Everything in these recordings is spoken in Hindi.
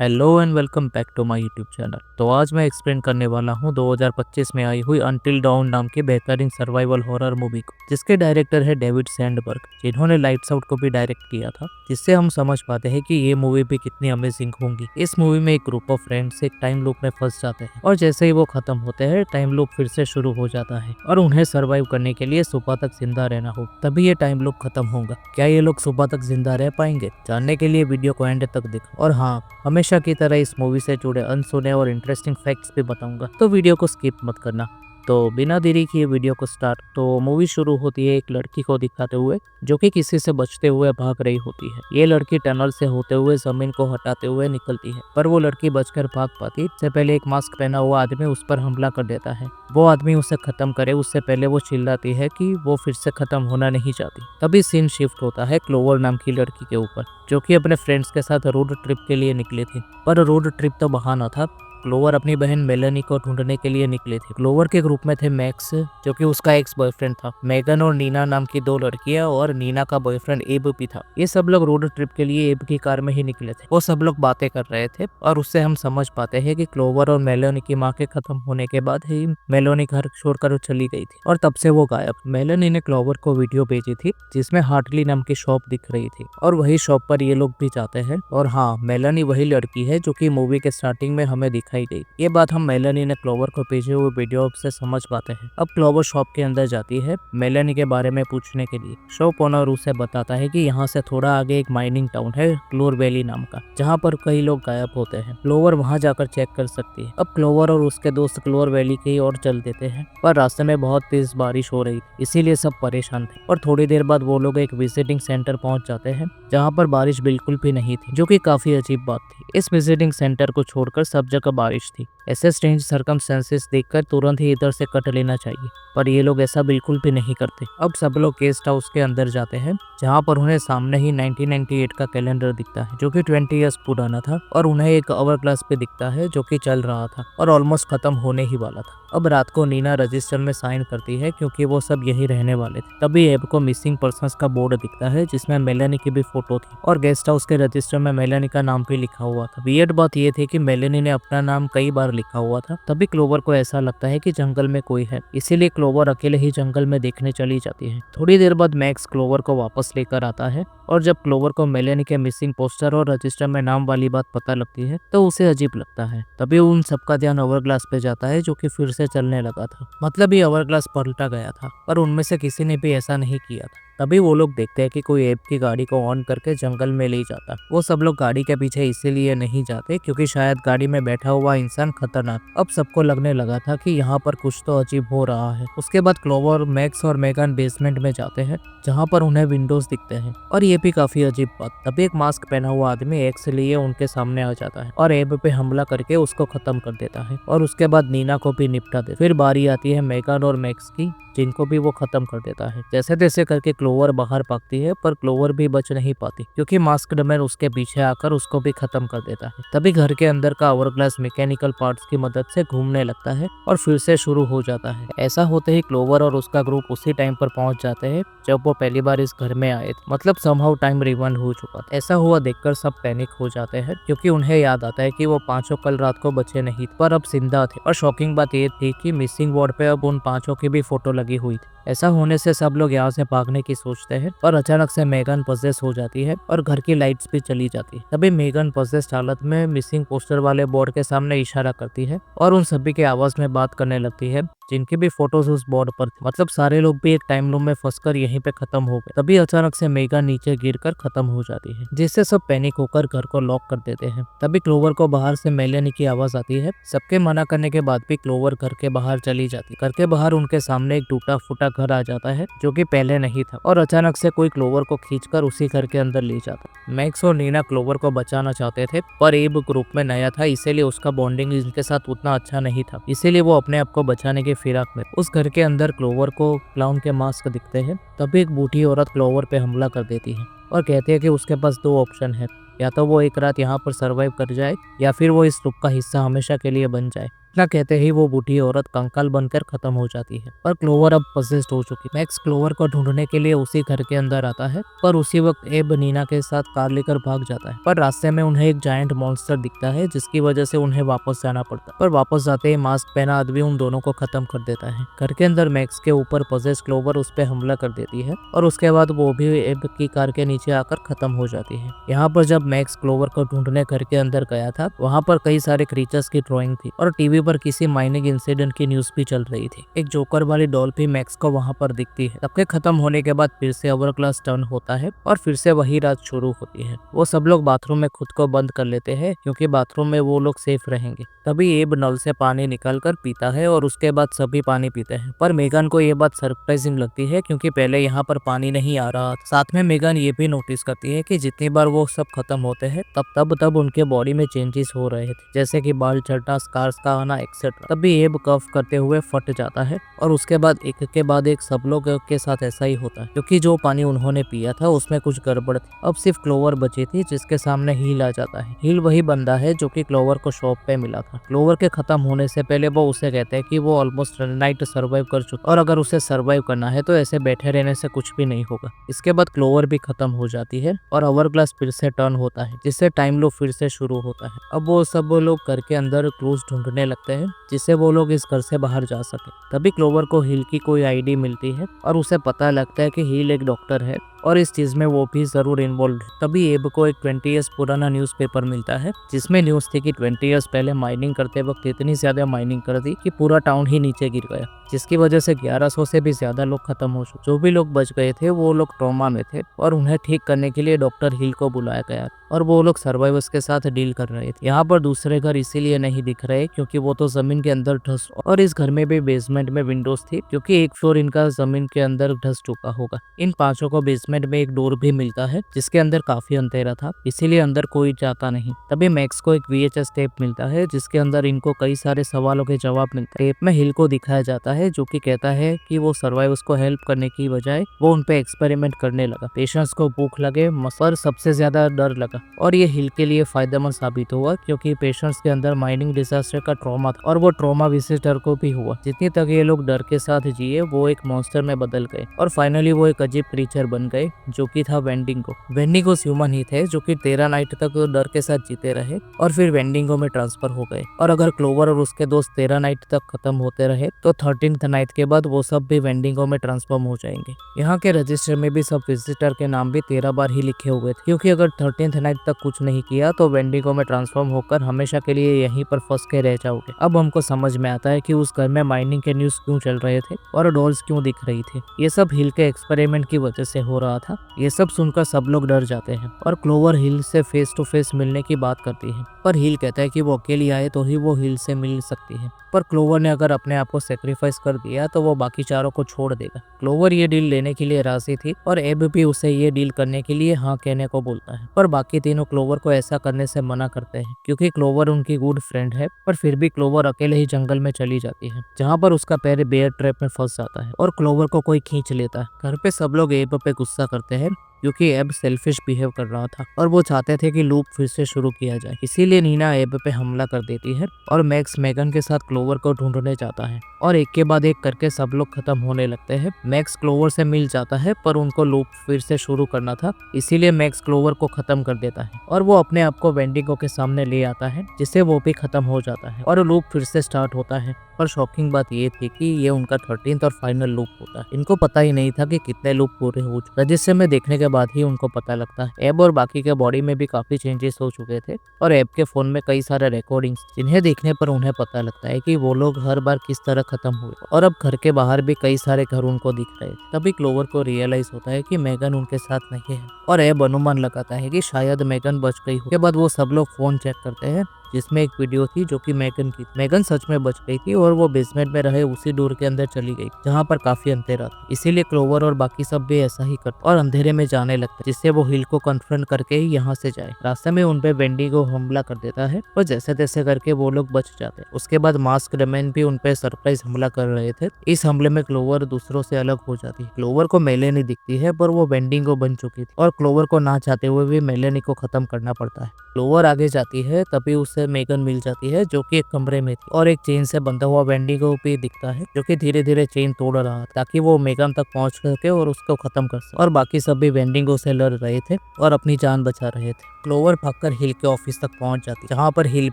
Hello and welcome back to my YouTube channel. तो आज मैं एक्सप्लेन करने वाला हूँ 2025 में आई हुई अंटिल डॉन नाम की बेहतरीन सर्वाइवल हॉरर मूवी को, जिसके डायरेक्टर है डेविड सैंडबर्ग, जिन्होंने लाइट्स आउट को भी डायरेक्ट किया था, जिससे हम समझ पाते हैं कि ये मूवी भी कितनी अमेजिंग होंगी। इस मूवी में एक ग्रुप ऑफ फ्रेंड्स एक टाइम लूप में फंस जाते हैं और जैसे ही वो खत्म होते हैं टाइम लूप फिर से शुरू हो जाता है और उन्हें सर्वाइव करने के लिए सुबह तक जिंदा रहना हो, तभी ये टाइम लूप खत्म होगा। क्या ये लोग सुबह तक जिंदा रह पाएंगे? जानने के लिए वीडियो को एंड तक देखो। और हाँ, हमेशा की तरह इस मूवी से जुड़े अनसुने और इंटरेस्टिंग फैक्ट्स भी बताऊंगा, तो वीडियो को स्किप मत करना। तो बिना देरी किए वीडियो को स्टार्ट। तो मूवी शुरू होती है एक लड़की को दिखाते हुए जो कि किसी से बचते हुए भाग रही होती है। ये लड़की टनल से होते हुए जमीन को हटाते हुए निकलती है, पर वो लड़की बचकर भाग पाती इससे पहले एक मास्क पहना हुआ आदमी उस पर हमला कर देता है। वो आदमी उसे खत्म करे उससे पहले वो चिल्लाती है कि वो फिर से खत्म होना नहीं चाहती। तभी सीन शिफ्ट होता है क्लोवर नाम की लड़की के ऊपर, जो कि अपने फ्रेंड्स के साथ रोड ट्रिप के लिए निकली थी। पर रोड ट्रिप तो बहाना था, क्लोवर अपनी बहन मेलेनी को ढूंढने के लिए निकले थे। क्लोवर के ग्रुप में थे मैक्स, जो कि उसका एक्स बॉयफ्रेंड था, मेगन और नीना नाम की दो लड़कियां और नीना का बॉयफ्रेंड एब भी था। ये सब लोग रोड ट्रिप के लिए एब की कार में ही निकले थे। वो सब लोग बातें कर रहे थे और उससे हम समझ पाते हैं कि क्लोवर और मेलोनी की माँ के खत्म होने के बाद ही मेलोनी घर छोड़कर चली गई थी और तब से वो गायब। मेलोनी ने क्लोवर को वीडियो भेजी थी जिसमें हार्टली नाम की शॉप दिख रही थी और वही शॉप पर ये लोग भी जाते हैं। और हाँ, मेलोनी वही लड़की है जो कि मूवी के स्टार्टिंग में हमें दिखाई गई। ये बात हम मेलोनी ने क्लोवर को भेजे हुए वीडियो से समझ पाते हैं। अब क्लोवर शॉप के अंदर जाती है मेलोनी के बारे में पूछने के लिए। शॉप ओनर उसे बताता है कि यहाँ से थोड़ा आगे एक माइनिंग टाउन है क्लोर वैली नाम का, जहाँ पर कई लोग गायब होते हैं। क्लोवर वहाँ जाकर चेक कर सकती है। अब क्लोवर और उसके दोस्त क्लोर वैली की ओर चल देते हैं, पर रास्ते में बहुत तेज बारिश हो रही, इसीलिए सब परेशान थे। और थोड़ी देर बाद वो लोग एक विजिटिंग सेंटर पहुंच जाते हैं जहाँ पर बारिश बिल्कुल भी नहीं थी, जो कि काफी अजीब बात थी। इस विजिटिंग सेंटर को छोड़कर सब जगह बारिश थी। ऐसे स्ट्रेंज सर्कमस्टेंसेस देखकर तुरंत ही इधर से कट लेना चाहिए, पर ये लोग ऐसा बिल्कुल भी नहीं करते। अब सब लोग गेस्ट हाउस के अंदर जाते हैं, जहाँ पर उन्हें सामने ही 1998 का कैलेंडर दिखता है, जो कि 20 ईयर्स पुराना था। और उन्हें एक आवर ग्लास पे दिखता है जो कि चल रहा था और ऑलमोस्ट खत्म होने ही वाला था। अब रात को नीना रजिस्टर में साइन करती है क्योंकि वो सब यही रहने वाले थे। तभी एब को मिसिंग पर्संस का बोर्ड दिखता है जिसमें मेलेनी की भी फोटो थी और गेस्ट हाउस के रजिस्टर में मेलेनी का नाम भी लिखा हुआ था। वियर्ड बात ये थी कि मेलेनी ने अपना नाम कई बार लिखा हुआ था। तभी क्लोवर को ऐसा लगता है कि जंगल में कोई है, इसीलिए क्लोवर अकेले ही जंगल में देखने चली जाती है। थोड़ी देर बाद मैक्स क्लोवर को वापस लेकर आता है और जब क्लोवर को मेलेनी के मिसिंग पोस्टर और रजिस्टर में नाम वाली बात पता लगती है तो उसे अजीब लगता है। तभी उन सबका ध्यान ओवरग्लास पे जाता है जो कि फिर से चलने लगा था, मतलब ये ओवरग्लास पलटा गया था, पर उनमें से किसी ने भी ऐसा नहीं किया था। तभी वो लोग देखते हैं कि कोई एब की गाड़ी को ऑन करके जंगल में ले जाता। वो सब लोग गाड़ी के पीछे इसीलिए नहीं जाते क्योंकि शायद गाड़ी में बैठा हुआ इंसान खतरनाक। अब सबको लगने लगा था कि यहाँ पर कुछ तो अजीब हो रहा है। उसके बाद क्लोवर, मैक्स और मेगन बेसमेंट में जाते हैं जहाँ पर उन्हें विंडोज दिखते हैं और ये भी काफी अजीब बात। तभी एक मास्क पहना हुआ आदमी एक्स लिए उनके सामने आ जाता है और एब पे हमला करके उसको खत्म कर देता है और उसके बाद नीना को भी निपटा दे। फिर बारी आती है मेगन और मैक्स की, जिनको भी वो खत्म कर देता है। जैसे तैसे करके क्लोवर बाहर भागती है, पर क्लोवर भी बच नहीं पाती क्योंकि मास्क्ड मैन उसके पीछे आकर उसको भी खत्म कर देता है। तभी घर के अंदर का आवरग्लास मैकेनिकल पार्ट्स की मदद से घूमने लगता है और फिर से शुरू हो जाता है। ऐसा होते ही क्लोवर और उसका ग्रुप उसी टाइम पर पहुंच जाते हैं जब वो पहली बार इस घर में आए थे, मतलब समहाउ टाइम रिवाइंड हो चुका था। ऐसा हुआ देखकर सब पैनिक हो जाते हैं क्योंकि उन्हें याद आता है कि वो पांचों कल रात को बचे नहीं पर अब जिंदा थे। और शॉकिंग बात ये थी कि मिसिंग वार्ड पे अब उन पांचों की भी फोटो लगी हुई थी। ऐसा होने से सब लोग यहाँ से भागने की सोचते हैं और अचानक से मेगन पॉसेस हो जाती है और घर की लाइट्स भी चली जाती है। तभी मेगन पॉसेस हालत में मिसिंग पोस्टर वाले बोर्ड के सामने इशारा करती है और उन सभी के आवाज में बात करने लगती है जिनकी भी फोटोज उस बोर्ड पर थी, मतलब सारे लोग भी एक टाइम लूप में फंसकर यहीं पे खत्म हो गए। तभी अचानक से मेगन नीचे गिरकर खत्म हो जाती है, जिससे सब पैनिक होकर घर को लॉक कर देते हैं। तभी क्लोवर को बाहर से मेलेनी की आवाज आती है। सबके मना करने के बाद भी क्लोवर घर के बाहर चली जाती। घर के बाहर उनके सामने एक टूटा फूटा घर आ जाता है जो कि पहले नहीं था और अचानक से कोई क्लोवर को खींचकर उसी घर के अंदर ले जाता। मैक्स और नीना क्लोवर को बचाना चाहते थे, पर एब ग्रुप में नया था इसीलिए उसका बॉन्डिंग इनके साथ उतना अच्छा नहीं था, इसीलिए वो अपने आप को बचाने के फिराक में उस घर के अंदर क्लोवर को क्लाउन के मास्क दिखते हैं। तभी एक बूढ़ी औरत क्लोवर पे हमला कर देती है और कहती है कि उसके पास दो ऑप्शन है, या तो वो एक रात यहाँ पर सर्वाइव कर जाए या फिर वो इस लूप का हिस्सा हमेशा के लिए बन जाए। इतना कहते ही वो बूढ़ी औरत कंकाल बनकर खत्म हो जाती है। पर क्लोवर अब पजेस्ड हो चुकी। मैक्स क्लोवर को ढूंढने के लिए उसी घर के अंदर आता है, पर उसी वक्त एब नीना के साथ कार लेकर भाग जाता है। पर रास्ते में उन्हें एक जायंट मॉन्स्टर दिखता है, जिसकी वजह से उन्हें वापस जाना पड़ता है। पर वापस जाते ही मास्क पहना आदमी उन दोनों को खत्म कर देता है। घर के अंदर मैक्स के ऊपर पजेस्ड क्लोवर उस पर हमला कर देती है और उसके बाद वो भी एब की कार के नीचे आकर खत्म हो जाती है। यहाँ पर जब मैक्स क्लोवर को ढूंढने घर के अंदर गया था, वहाँ पर कई सारे क्रीचर्स की ड्राइंग थी और टीवी पर किसी माइनिंग इंसिडेंट की न्यूज भी चल रही थी। एक जोकर वाली डॉल भी मैक्स को वहाँ पर दिखती है। सबके खत्म होने के बाद फिर से अवर क्लास टर्न होता है और फिर से वही रात शुरू होती है। वो सब लोग बाथरूम में खुद को बंद कर लेते हैं, क्योंकि बाथरूम में वो लोग सेफ रहेंगे। तभी एब नल से पानी निकाल कर पीता है और उसके बाद सभी पानी पीते हैं। पर मेगन को ये बात सरप्राइजिंग लगती है, क्योंकि पहले यहाँ पर पानी नहीं आ रहा। साथ में मेगन ये भी नोटिस करती है कि जितनी बार वो सब खत्म होते हैं तब उनके बॉडी में चेंजेस हो रहे थे, जैसे कि बाल झड़ना, स्कार्स का आना एक्सेट्रा। तभी एब कफ करते हुए फट जाता है और उसके बाद एक के बाद एक सब लोग के साथ ऐसा ही होता है, क्योंकि जो पानी उन्होंने पिया था उसमें कुछ गड़बड़ थी। अब सिर्फ क्लोवर बची थी, जिसके सामने हील आ जाता है। हील वही बंदा है जो कि क्लोवर को शॉप पे मिला था। क्लोवर के खत्म होने से पहले वो उसे कहते हैं कि वो ऑलमोस्ट नाइट सर्वाइव कर चुका और अगर उसे सर्वाइव करना है तो ऐसे बैठे रहने से कुछ भी नहीं होगा। इसके बाद क्लोवर भी खत्म हो जाती है और आवर ग्लास फिर से टर्न होता है, जिससे टाइम लूप फिर से शुरू होता है। अब वो सब लोग घर के अंदर क्लूज ढूंढने लगते हैं, जिससे वो लोग इस घर से बाहर जा सके। तभी क्लोवर को हील की कोई आईडी मिलती है और उसे पता लगता है कि हील एक डॉक्टर है और इस चीज में वो भी जरूर इन्वॉल्व है। तभी एब को एक 20 ईयर्स पुराना न्यूज़पेपर मिलता है, जिसमें न्यूज थी कि 20 ईयर्स पहले माइनिंग करते वक्त इतनी ज्यादा माइनिंग कर दी कि पूरा टाउन ही नीचे गिर गया, जिसकी वजह से 1100 से भी ज्यादा लोग खत्म हो चुके। जो भी लोग बच गए थे वो लोग ट्रॉमा में थे और उन्हें ठीक करने के लिए डॉक्टर हिल को बुलाया गया और वो लोग सर्वाइवर्स के साथ डील कर रहे थे। यहाँ पर दूसरे घर इसीलिए नहीं दिख रहे क्योंकि वो तो जमीन के अंदर धस, और इस घर में भी बेसमेंट में विंडोज थी, क्योंकि एक फ्लोर इनका जमीन के अंदर धस चुका होगा। इन पांचों को बेसमेंट में एक डोर भी मिलता है, जिसके अंदर काफी अंधेरा था, इसीलिए अंदर कोई जाता नहीं। तभी मैक्स को एक VHS टेप मिलता है, जिसके अंदर इनको कई सारे सवालों के जवाब मिलते हैं। टेप में हिल को दिखाया जाता है, जो कि कहता है कि वो सर्वाइवर्स को हेल्प करने की बजाय वो उन पे एक्सपेरिमेंट करने लगा। पेशेंट्स को भूख लगे, पर सबसे ज्यादा डर लगा, और ये हिल के लिए फायदेमंद साबित हुआ, क्योंकि पेशेंट्स के अंदर माइनिंग डिजास्टर का ट्रॉमा था और वो ट्रॉमा विजिटर को भी हुआ। जितनी तक ये लोग डर के साथ जिए, वो एक मॉन्स्टर में बदल गए और फाइनली वो एक अजीब क्रीचर बन गए, जो कि था वेंडिंगो। वेंडिंगो ह्यूमन ही थे, जो कि 13 नाइट तक डर के साथ जीते रहे और फिर वेंडिंगो में ट्रांसफर हो गए। और अगर क्लोवर और उसके दोस्त 13 नाइट तक खत्म होते रहे तो 13th नाइट के बाद वो सब भी वेंडिंगो में ट्रांसफॉर्म हो जाएंगे। यहाँ के रजिस्टर में भी सब विजिटर के नाम भी 13 बार ही लिखे हुए थे, क्योंकि अगर 13th नाइट तक कुछ नहीं किया तो वेंडिगो में ट्रांसफॉर्म होकर हमेशा के लिए यहीं पर फंस के रह जाओगे। अब हमको समझ में आता है कि उस घर में माइनिंग के न्यूज क्यों चल रहे थे और डॉल्स क्यों दिख रही थी। ये सब हिल के एक्सपेरिमेंट की वजह से हो रहा था। ये सब सुनकर सब लोग डर जाते हैं और क्लोवर हिल से फेस टू फेस मिलने की बात करती है, पर हिल कहता है कि वो अकेली आए तो ही वो हिल से मिल सकती है। पर क्लोवर ने अगर अपने आप को सेक्रीफाइस कर दिया तो वो बाकी चारों को छोड़ देगा। क्लोवर ये डील लेने के लिए राजी थी और एब भी उसे ये डील करने के लिए हाँ कहने को बोलता है, पर बाकी तीनों क्लोवर को ऐसा करने से मना करते हैं, क्योंकि क्लोवर उनकी गुड फ्रेंड है। पर फिर भी क्लोवर अकेले ही जंगल में चली जाती है, जहाँ पर उसका पैर बेयर ट्रैप में फंस जाता है और क्लोवर को कोई खींच लेता है। घर पे सब लोग एब पे गुस्सा करते हैं, क्योंकि एब सेल्फिश बिहेव कर रहा था और वो चाहते थे कि लूप फिर से शुरू किया जाए। इसीलिए नीना एब पे हमला कर देती है और मैक्स मेगन के साथ क्लोवर को ढूंढने जाता है और एक के बाद एक करके सब लोग खत्म होने लगते हैं। मैक्स क्लोवर से मिल जाता है, पर उनको लूप फिर से शुरू करना था, इसीलिए मैक्स क्लोवर को खत्म कर देता है और वो अपने आप को वेंडिगो के सामने ले आता है, जिससे वो भी खत्म हो जाता है और लूप फिर से स्टार्ट होता है। पर शॉकिंग बात ये थी कि ये उनका 13th और फाइनल लूप होता है। इनको पता ही नहीं था कि कितने लूप पूरे हो चुके। रजिस्टर में देखने के बाद ही उनको पता लगता है। एब और बाकी के बॉडी में भी काफी चेंजेस हो चुके थे और एब के फोन में कई सारे रिकॉर्डिंग्स, जिन्हें देखने पर उन्हें पता लगता है कि वो लोग हर बार किस तरह खत्म हुए और अब घर के बाहर भी कई सारे घर उनको दिख रहे थे। तभी क्लोवर को रियलाइज होता है कि मेगन उनके साथ नहीं है और एब अनुमान लगाता है कि शायद मेगन बच गई हो। के बाद वो सब लोग फोन चेक करते हैं, जिसमें एक वीडियो थी जो कि मेगन की। मेगन सच में बच गई थी और वो बेसमेंट में रहे उसी डोर के अंदर चली गई, जहाँ पर काफी अंधेरा था। इसीलिए क्लोवर और बाकी सब भी ऐसा ही करते और अंधेरे में जाने लगते, जिससे वो हिल को कन्फ्रंट करके ही यहाँ से जाए। रास्ते में उनपे वेंडिगो हमला कर देता है और जैसे तैसे करके वो लोग बच जाते हैं। उसके बाद मास्क मैन भी उनपे सरप्राइज हमला कर रहे थे। इस हमले में क्लोवर दूसरों से अलग हो जाती है। क्लोवर को मेलेनी दिखती है, पर वो वेंडिगो बन चुकी थी और क्लोवर को ना चाहते हुए भी मेलेनी को खत्म करना पड़ता है। क्लोवर आगे जाती है, तभी उसे उसे मेगन मिल जाती है जो कि एक कमरे में थी और एक चेन से बंधा हुआ वेंडिगो भी दिखता है जो कि धीरे धीरे चेन तोड़ रहा था ताकि वो मेगन तक पहुंच सके और उसको खत्म कर सके। और बाकी सब भी वेंडिगो से लड़ रहे थे और अपनी जान बचा रहे थे। क्लोवर भागकर हिल के ऑफिस तक पहुंच जाती है जहाँ पर हिल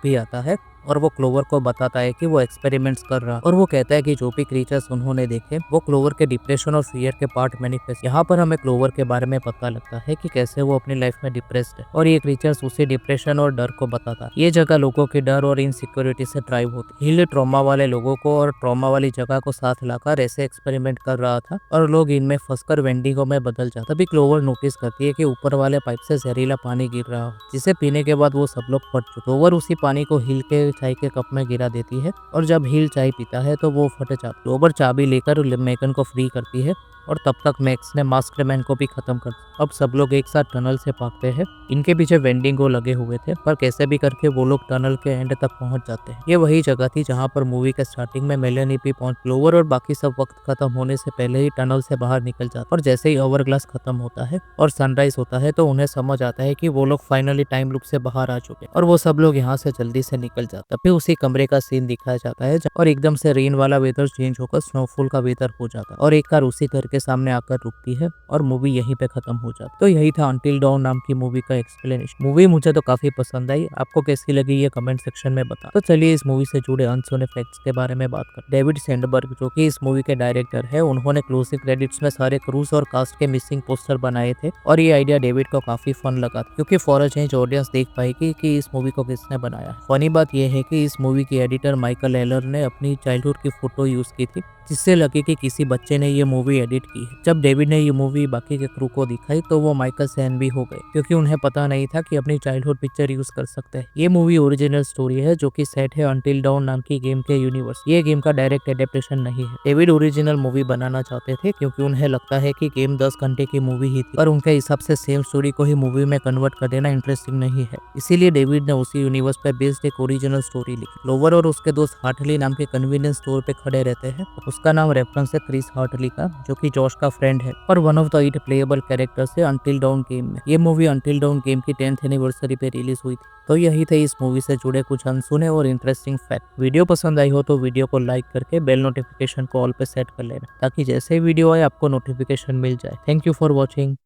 भी आता है और वो क्लोवर को बताता है कि वो एक्सपेरिमेंट्स कर रहा है और वो कहता है कि जो भी क्रीचर्स उन्होंने देखे वो क्लोवर के डिप्रेशन और फियर के पार्ट मैनिफेस्ट। यहाँ पर हमें क्लोवर के बारे में पता लगता है कि कैसे वो अपनी लाइफ में डिप्रेस्ड है और ये क्रीचर्स उसे डिप्रेशन और डर को बताता है। ये जगह लोगों के डर और इनसिक्योरिटी से ड्राइव होती। हिल ट्रॉमा वाले लोगों को और ट्रॉमा वाली जगह को साथ लाकर ऐसे एक्सपेरिमेंट कर रहा था और लोग इनमें फंसकर वेंडिगो में बदल जाते। तभी क्लोवर नोटिस करती है कि ऊपर वाले पाइप से जहरीला पानी गिर रहा है जिसे पीने के बाद वो सब लोग फट चुके। क्लोवर उसी पानी को हिल के चाय के कप में गिरा देती है और जब हिल चाय पीता है तो वो फट जाता। क्लोवर चाबी लेकर मेगन को फ्री करती है और तब तक मैक्स ने मास्क्ड मैन को भी खत्म कर दिया। अब सब लोग एक साथ टनल से भागते हैं। इनके पीछे वेंडिगो लगे हुए थे पर कैसे भी करके वो लोग टनल के एंड तक पहुंच जाते हैं। ये वही जगह थी जहां पर मूवी के स्टार्टिंग में मेलेनी भी पहुंच। क्लोवर और बाकी सब वक्त खत्म होने से पहले ही टनल से बाहर निकल जाते और जैसे ही ओवरग्लास खत्म होता है और सनराइज होता है तो उन्हें समझ आता है कि वो लोग फाइनली टाइम लूप से बाहर आ चुके और वो सब लोग यहाँ से जल्दी से निकल जाते। फिर उसी कमरे का सीन दिखाया जाता है और एकदम से रेन वाला वेदर चेंज होकर स्नोफॉल का वेदर हो जाता है और एक कार उसी घर के सामने आकर रुकती है और मूवी यहीं पे खत्म हो जाती। तो यही था अंटिल डॉन नाम की मूवी का एक्सप्लेनेशन। मूवी मुझे तो काफी पसंद आई, आपको कैसी लगी ये कमेंट सेक्शन में बता। तो चलिए इस मूवी से जुड़े अनसुने फैक्ट्स के बारे में बात कर। डेविड सैंडबर्ग जो कि इस मूवी के डायरेक्टर है, उन्होंने क्लोजिंग क्रेडिट्स में सारे क्रूज और कास्ट के मिसिंग पोस्टर बनाए थे और ये आइडिया डेविड को काफी फन लगा था क्योंकि फॉर अ चेंज ऑडियंस देख पाएगी कि इस मूवी को किसने बनाया। फनी बात यह है कि इस मूवी की एडिटर माइकल एलर ने अपनी चाइल्डहुड की फोटो यूज की थी जिससे लगे कि किसी बच्चे ने ये मूवी एडिट की है। जब डेविड ने ये मूवी बाकी के क्रू को दिखाई तो वो माइकल सहन भी हो गए क्योंकि उन्हें पता नहीं था कि अपनी चाइल्डहुड पिक्चर यूज कर सकते हैं। ये मूवी ओरिजिनल स्टोरी है जो कि सेट है अंटिल डॉन नाम की गेम के यूनिवर्स। ये गेम का डायरेक्ट एडेप्टेशन नहीं है। डेविड ओरिजिनल मूवी बनाना चाहते थे क्योंकि उन्हें लगता है कि गेम 10 घंटे की मूवी ही थी पर उनके हिसाब से सेम स्टोरी को ही मूवी में कन्वर्ट कर देना इंटरेस्टिंग नहीं है। इसीलिए डेविड ने उसी यूनिवर्स पे बेस्ड एक ओरिजिनल स्टोरी लिखी। लोवर और उसके दोस्त हार्टली नाम के कन्वीनियंस स्टोर पे खड़े रहते हैं। उसका नाम रेफरेंस है क्रिस हार्टली का जो कि जॉश का फ्रेंड है और one of the 8 playable characters है अंटिल डॉन गेम में। ये मूवी अंटिल डॉन गेम की 10th एनिवर्सरी पे रिलीज हुई थी। तो यही थे इस मूवी से जुड़े कुछ अनसुने और इंटरेस्टिंग फैक्ट। वीडियो पसंद आई हो तो वीडियो को लाइक करके बेल नोटिफिकेशन को ऑल पे सेट कर लेना ताकि जैसे ही वीडियो आए आपको नोटिफिकेशन मिल जाए। Thank you for watching.